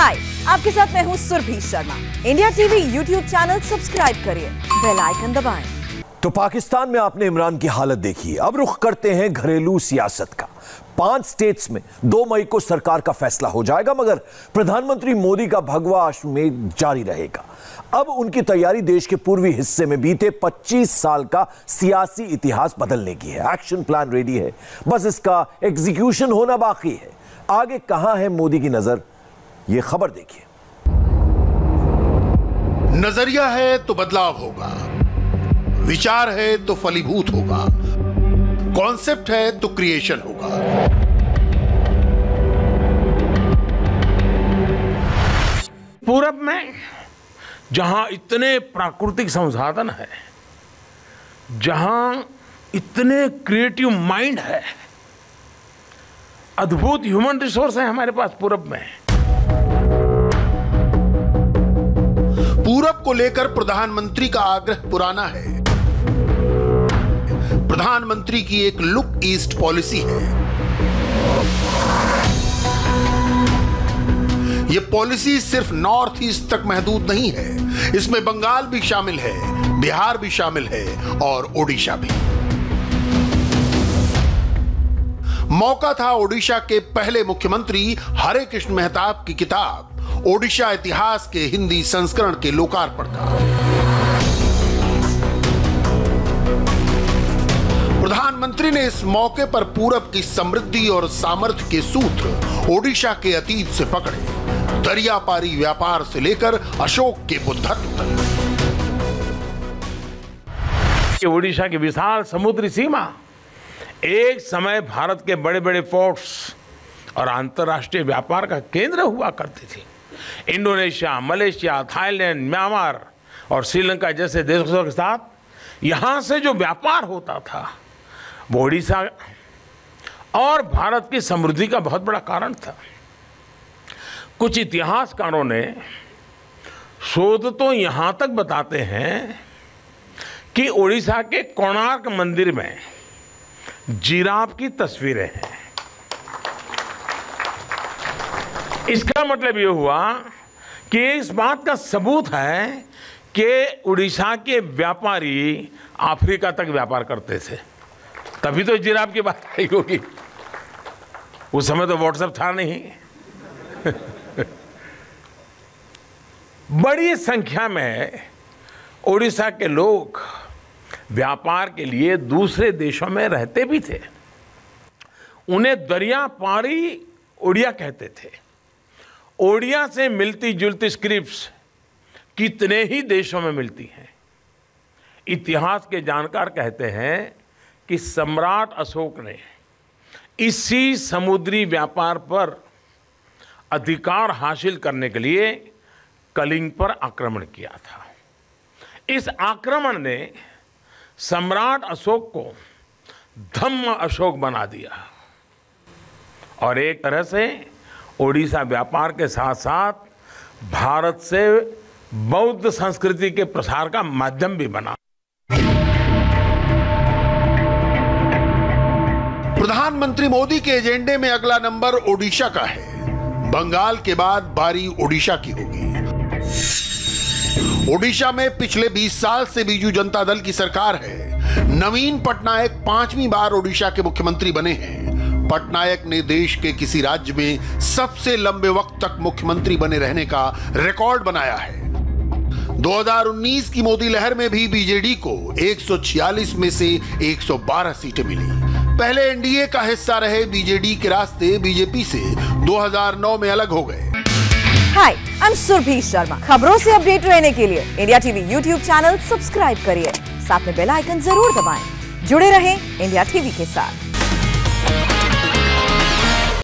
हाय, आपके साथ मैं हूं Surabhi Sharma. India TV YouTube channel subscribe करिए, बेल आइकन दबाएं। तो पाकिस्तान में आपने इमरान की हालत देखी। अब रुख करते हैं घरेलू सियासत का। 5 स्टेट्स में 2 मई को सरकार का फैसला हो जाएगा, मगर प्रधानमंत्री मोदी का भगवा अश्वमेध जारी रहेगा। अब उनकी तैयारी देश के पूर्वी हिस्से में बीते 25 साल का सियासी इतिहास बदलने की है। एक्शन प्लान रेडी है, बस इसका एग्जीक्यूशन होना बाकी है। आगे कहां है मोदी की नजर, यह खबर देखिए। नजरिया है तो बदलाव होगा, विचार है तो फलीभूत होगा, कॉन्सेप्ट है तो क्रिएशन होगा। पूरब में जहां इतने प्राकृतिक संसाधन है, जहां इतने क्रिएटिव माइंड है, अद्भुत ह्यूमन रिसोर्स है हमारे पास पूरब में। पूरब को लेकर प्रधानमंत्री का आग्रह पुराना है। प्रधानमंत्री की एक लुक ईस्ट पॉलिसी है। यह पॉलिसी सिर्फ नॉर्थ ईस्ट तक महदूद नहीं है, इसमें बंगाल भी शामिल है, बिहार भी शामिल है और ओडिशा भी। मौका था ओडिशा के पहले मुख्यमंत्री हरे कृष्ण मेहताब की किताब ओडिशा इतिहास के हिंदी संस्करण के लोकार्पण का। प्रधानमंत्री ने इस मौके पर पूरब की समृद्धि और सामर्थ्य के सूत्र ओडिशा के अतीत से पकड़े, दरिया पारी व्यापार से लेकर अशोक के बुद्धत्व तक। ओडिशा की विशाल समुद्री सीमा एक समय भारत के बड़े बड़े पोर्ट्स और अंतर्राष्ट्रीय व्यापार का केंद्र हुआ करती थी। इंडोनेशिया, मलेशिया, थाईलैंड, म्यांमार और श्रीलंका जैसे देशों के साथ यहां से जो व्यापार होता था वो ओडिशा और भारत की समृद्धि का बहुत बड़ा कारण था। कुछ इतिहासकारों ने शोध तो यहां तक बताते हैं कि ओडिशा के कोणार्क मंदिर में जिराफ की तस्वीरें हैं। इसका मतलब यह हुआ कि इस बात का सबूत है कि उड़ीसा के व्यापारी अफ्रीका तक व्यापार करते थे, तभी तो जिराफ की बात आई होगी। उस समय तो व्हाट्सएप था नहीं। बड़ी संख्या में उड़ीसा के लोग व्यापार के लिए दूसरे देशों में रहते भी थे। उन्हें दरिया पारी ओडिया कहते थे। ओडिया से मिलती जुलती स्क्रिप्ट्स कितने ही देशों में मिलती हैं। इतिहास के जानकार कहते हैं कि सम्राट अशोक ने इसी समुद्री व्यापार पर अधिकार हासिल करने के लिए कलिंग पर आक्रमण किया था। इस आक्रमण ने सम्राट अशोक को धम्म अशोक बना दिया और एक तरह से ओडिशा व्यापार के साथ साथ भारत से बौद्ध संस्कृति के प्रसार का माध्यम भी बना। प्रधानमंत्री मोदी के एजेंडे में अगला नंबर ओडिशा का है। बंगाल के बाद बारी ओडिशा की होगी। ओडिशा में पिछले 20 साल से बीजू जनता दल की सरकार है। नवीन पटनायक 5वीं बार ओडिशा के मुख्यमंत्री बने हैं। पटनायक ने देश के किसी राज्य में सबसे लंबे वक्त तक मुख्यमंत्री बने रहने का रिकॉर्ड बनाया है। 2019 की मोदी लहर में भी बीजेडी को 146 में से 112 सीटें मिली। पहले एनडीए का हिस्सा रहे बीजेडी के रास्ते बीजेपी से 2009 में अलग हो गए। हाय, आई एम सुरभि शर्मा। खबरों से अपडेट रहने के लिए India TV YouTube channel subscribe करिए, साथ में बेल आइकन जरूर दबाएं। जुड़े रहें इंडिया टीवी के साथ।